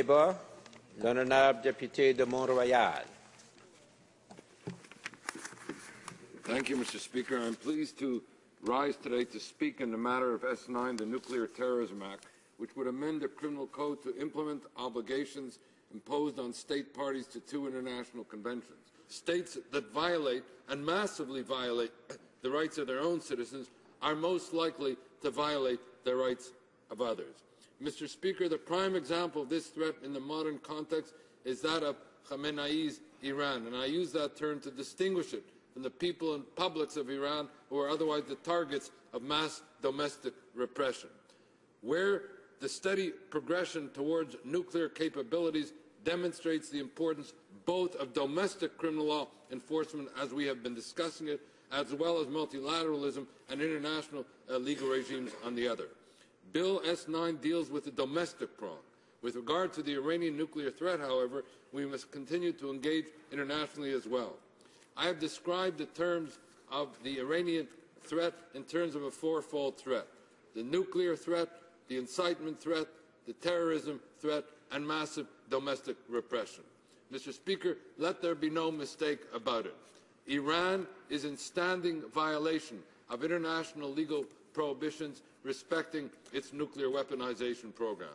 Débat, l'honorable député de Mont-Royal. Thank you, Mr. Speaker. I'm pleased to rise today to speak in the matter of S-9, the Nuclear Terrorism Act, which would amend the criminal code to implement obligations imposed on state parties to 2 international conventions. States that violate and massively violate the rights of their own citizens are most likely to violate the rights of others. Mr. Speaker, the prime example of this threat in the modern context is that of Khamenei's Iran, and I use that term to distinguish it from the people and publics of Iran who are otherwise the targets of mass domestic repression. Where the steady progression towards nuclear capabilities demonstrates the importance both of domestic criminal law enforcement, as we have been discussing it, as well as multilateralism and international legal regimes on the other. Bill S-9 deals with the domestic prong. With regard to the Iranian nuclear threat, however, we must continue to engage internationally as well. I have described the terms of the Iranian threat in terms of a fourfold threat: the nuclear threat, the incitement threat, the terrorism threat, and massive domestic repression. Mr. Speaker, let there be no mistake about it. Iran is in standing violation of international legal prohibitions respecting its nuclear weaponization program.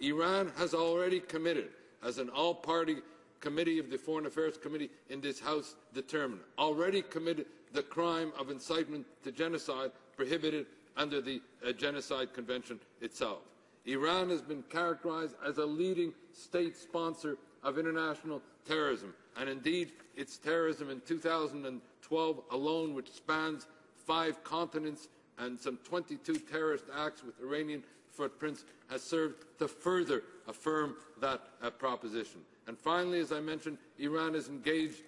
Iran has already committed, as an all-party committee of the Foreign Affairs Committee in this House determined, already committed the crime of incitement to genocide prohibited under the Genocide Convention itself. Iran has been characterized as a leading state sponsor of international terrorism, and indeed its terrorism in 2012 alone, which spans 5 continents and some 22 terrorist acts with Iranian footprints, has served to further affirm that proposition. And finally, as I mentioned, Iran is engaged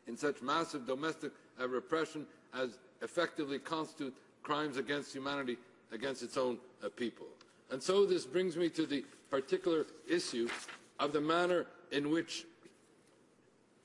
in such massive domestic repression as effectively constitute crimes against humanity against its own people. And so this brings me to the particular issue of the manner in which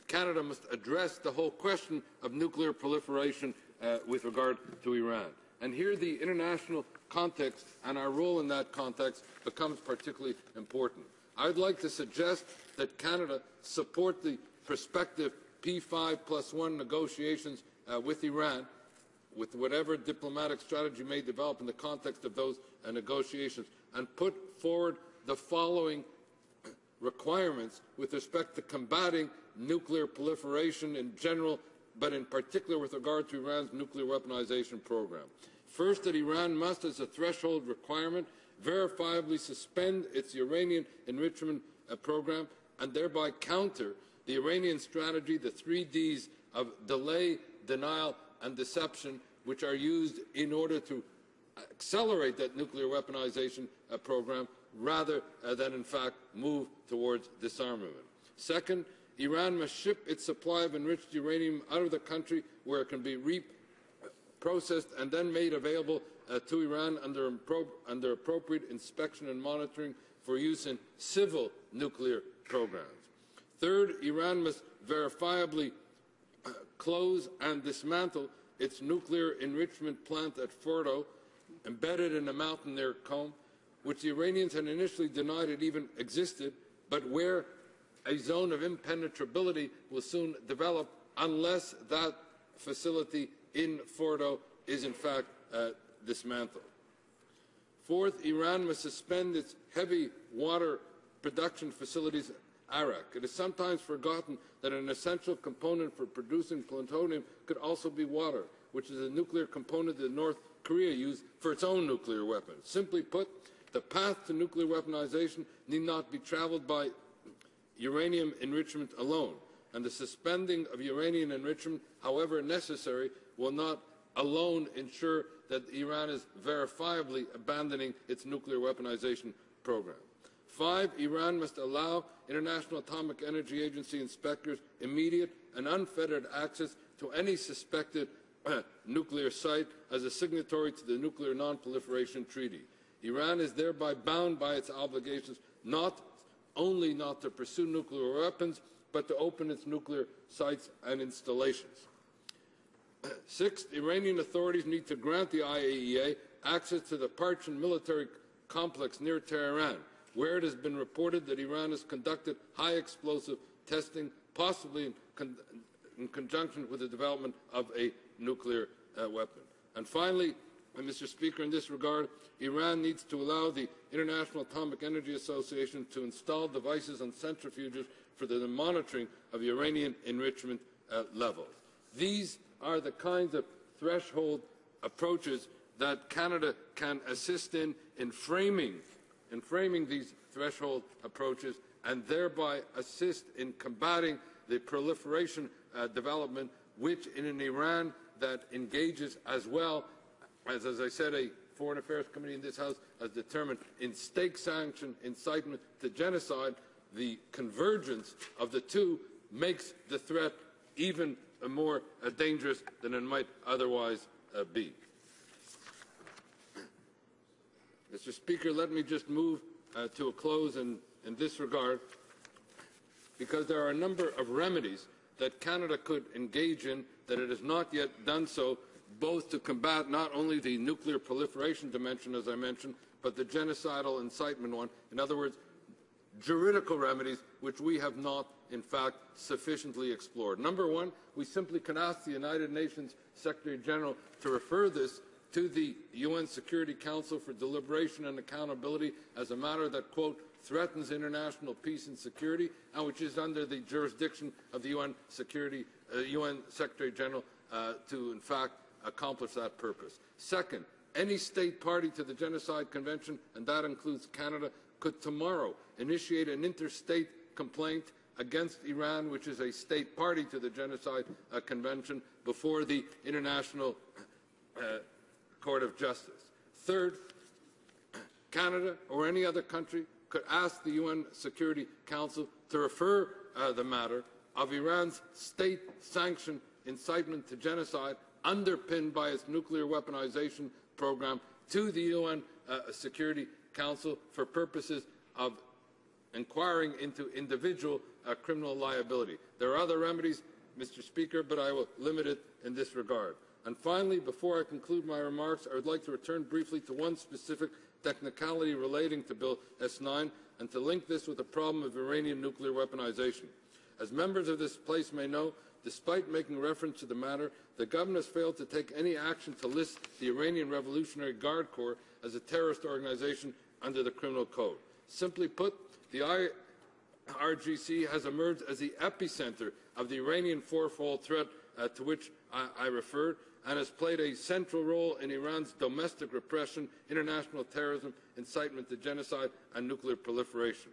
Canada must address the whole question of nuclear proliferation with regard to Iran. And here the international context and our role in that context becomes particularly important. I would like to suggest that Canada support the prospective P5+1 negotiations with Iran, with whatever diplomatic strategy may develop in the context of those negotiations, and put forward the following requirements with respect to combating nuclear proliferation in general, but in particular with regard to Iran's nuclear weaponization program. First, that Iran must, as a threshold requirement, verifiably suspend its uranium enrichment program and thereby counter the Iranian strategy, the 3 Ds of delay, denial, and deception, which are used in order to accelerate that nuclear weaponization program rather than, in fact, move towards disarmament. Second, Iran must ship its supply of enriched uranium out of the country where it can be reprocessed and then made available to Iran under appropriate inspection and monitoring for use in civil nuclear programs. Third, Iran must verifiably close and dismantle its nuclear enrichment plant at Fordo, embedded in a mountain near Qom, which the Iranians had initially denied it even existed, but where a zone of impenetrability will soon develop unless that facility in Fordo is in fact dismantled. Fourth, Iran must suspend its heavy water production facilities in Arak. It is sometimes forgotten that an essential component for producing plutonium could also be water, which is a nuclear component that North Korea used for its own nuclear weapons. Simply put, the path to nuclear weaponization need not be traveled by uranium enrichment alone, and the suspending of uranium enrichment, however necessary, will not alone ensure that Iran is verifiably abandoning its nuclear weaponization program. 5, Iran must allow International Atomic Energy Agency inspectors immediate and unfettered access to any suspected nuclear site as a signatory to the Nuclear Non-Proliferation Treaty. Iran is thereby bound by its obligations not only not to pursue nuclear weapons, but to open its nuclear sites and installations. Sixth, Iranian authorities need to grant the IAEA access to the Parchin military complex near Tehran, where it has been reported that Iran has conducted high explosive testing, possibly in conjunction with the development of a nuclear weapon. And finally, Mr. Speaker, in this regard, Iran needs to allow the International Atomic Energy Association to install devices on centrifuges for the monitoring of uranium enrichment levels. These are the kinds of threshold approaches that Canada can assist in framing these threshold approaches and thereby assist in combating the proliferation development which in an Iran that engages as well as I said, a Foreign Affairs Committee in this House has determined in state sanction incitement to genocide. The convergence of the two makes the threat even more dangerous than it might otherwise be. Mr. Speaker, let me just move to a close in this regard, because there are a number of remedies that Canada could engage in that it has not yet done so, both to combat not only the nuclear proliferation dimension, as I mentioned, but the genocidal incitement one. In other words, juridical remedies which we have not, in fact, sufficiently explored. Number one, we simply can ask the United Nations Secretary General to refer this to the UN Security Council for deliberation and accountability as a matter that, quote, threatens international peace and security, and which is under the jurisdiction of the UN Secretary General to, in fact, accomplish that purpose. Second, any state party to the Genocide Convention, and that includes Canada, could tomorrow initiate an interstate complaint against Iran, which is a state party to the Genocide Convention, before the International Court of Justice. Third, Canada or any other country could ask the UN Security Council to refer the matter of Iran's state-sanctioned incitement to genocide underpinned by its nuclear weaponization program to the UN Security Council for purposes of inquiring into individual criminal liability. There are other remedies, Mr. Speaker, but I will limit it in this regard. And finally, before I conclude my remarks, I would like to return briefly to one specific technicality relating to Bill S-9 and to link this with the problem of Iranian nuclear weaponization. As members of this place may know, despite making reference to the matter, the government has failed to take any action to list the Iranian Revolutionary Guard Corps as a terrorist organization under the Criminal Code. Simply put, the IRGC has emerged as the epicenter of the Iranian fourfold threat to which I referred, and has played a central role in Iran's domestic repression, international terrorism, incitement to genocide, and nuclear proliferation.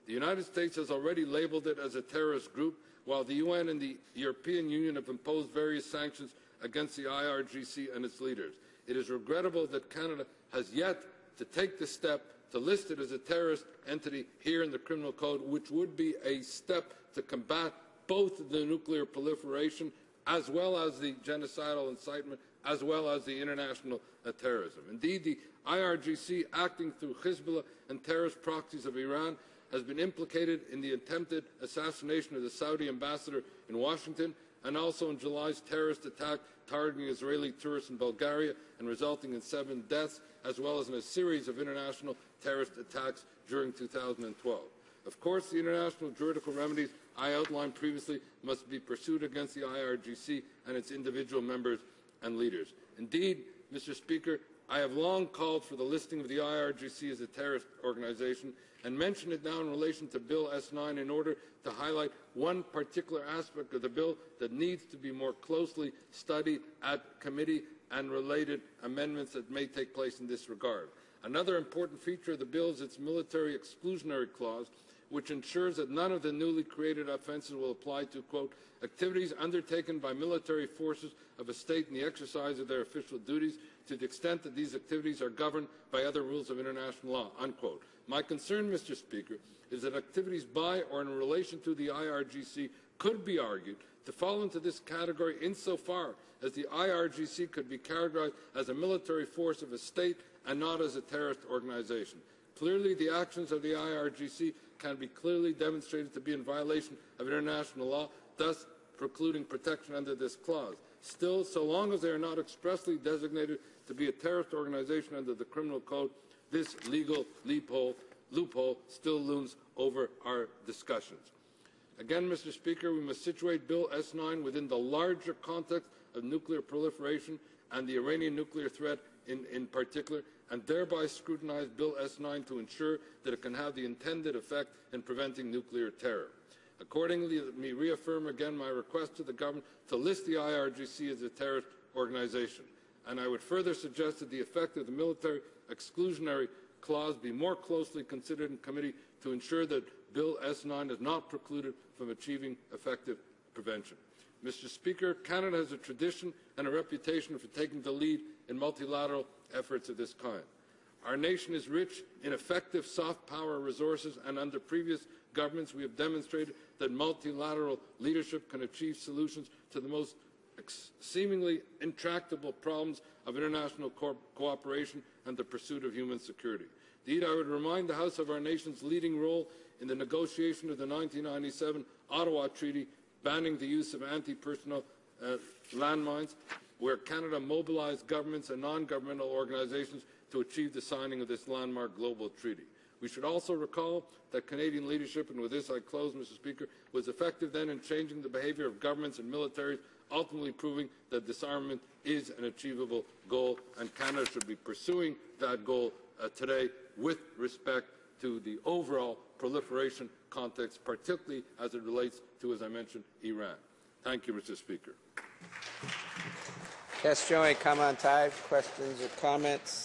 The United States has already labeled it as a terrorist group, while the UN and the European Union have imposed various sanctions against the IRGC and its leaders. It is regrettable that Canada has yet to take the step to list it as a terrorist entity here in the Criminal Code, which would be a step to combat both the nuclear proliferation as well as the genocidal incitement, as well as the international terrorism. Indeed, the IRGC, acting through Hezbollah and terrorist proxies of Iran, has been implicated in the attempted assassination of the Saudi ambassador in Washington, and also in July's terrorist attack targeting Israeli tourists in Bulgaria and resulting in 7 deaths, as well as in a series of international terrorist attacks during 2012. Of course, the international juridical remedies I outlined previously must be pursued against the IRGC and its individual members and leaders. Indeed, Mr. Speaker, I have long called for the listing of the IRGC as a terrorist organization, and mention it now in relation to Bill S-9 in order to highlight one particular aspect of the bill that needs to be more closely studied at committee and related amendments that may take place in this regard. Another important feature of the bill is its military exclusionary clause, which ensures that none of the newly created offences will apply to, quote, activities undertaken by military forces of a state in the exercise of their official duties to the extent that these activities are governed by other rules of international law, unquote. My concern, Mr. Speaker, is that activities by or in relation to the IRGC could be argued to fall into this category insofar as the IRGC could be categorized as a military force of a state and not as a terrorist organization. Clearly, the actions of the IRGC can be clearly demonstrated to be in violation of international law, thus precluding protection under this clause. Still, so long as they are not expressly designated to be a terrorist organization under the Criminal Code, this legal loophole loophole still looms over our discussions. Again, Mr. Speaker, we must situate Bill S-9 within the larger context of nuclear proliferation and the Iranian nuclear threat in particular, and thereby scrutinize Bill S-9 to ensure that it can have the intended effect in preventing nuclear terror. Accordingly, let me reaffirm again my request to the government to list the IRGC as a terrorist organization. And I would further suggest that the effect of the military exclusionary clause be more closely considered in committee to ensure that Bill S-9 is not precluded from achieving effective prevention. Mr. Speaker, Canada has a tradition and a reputation for taking the lead in multilateral efforts of this kind. Our nation is rich in effective soft power resources, and under previous governments we have demonstrated that multilateral leadership can achieve solutions to the most seemingly intractable problems of international cooperation and the pursuit of human security. Indeed, I would remind the House of our nation's leading role in the negotiation of the 1997 Ottawa Treaty banning the use of anti-personnel landmines, where Canada mobilized governments and non-governmental organizations to achieve the signing of this landmark global treaty. We should also recall that Canadian leadership, and with this I close, Mr. Speaker, was effective then in changing the behaviour of governments and militaries, ultimately proving that disarmament is an achievable goal, and Canada should be pursuing that goal today with respect to the overall proliferation context, particularly as it relates to, as I mentioned, Iran. Thank you, Mr. Speaker. Question et commentaires, questions or comments?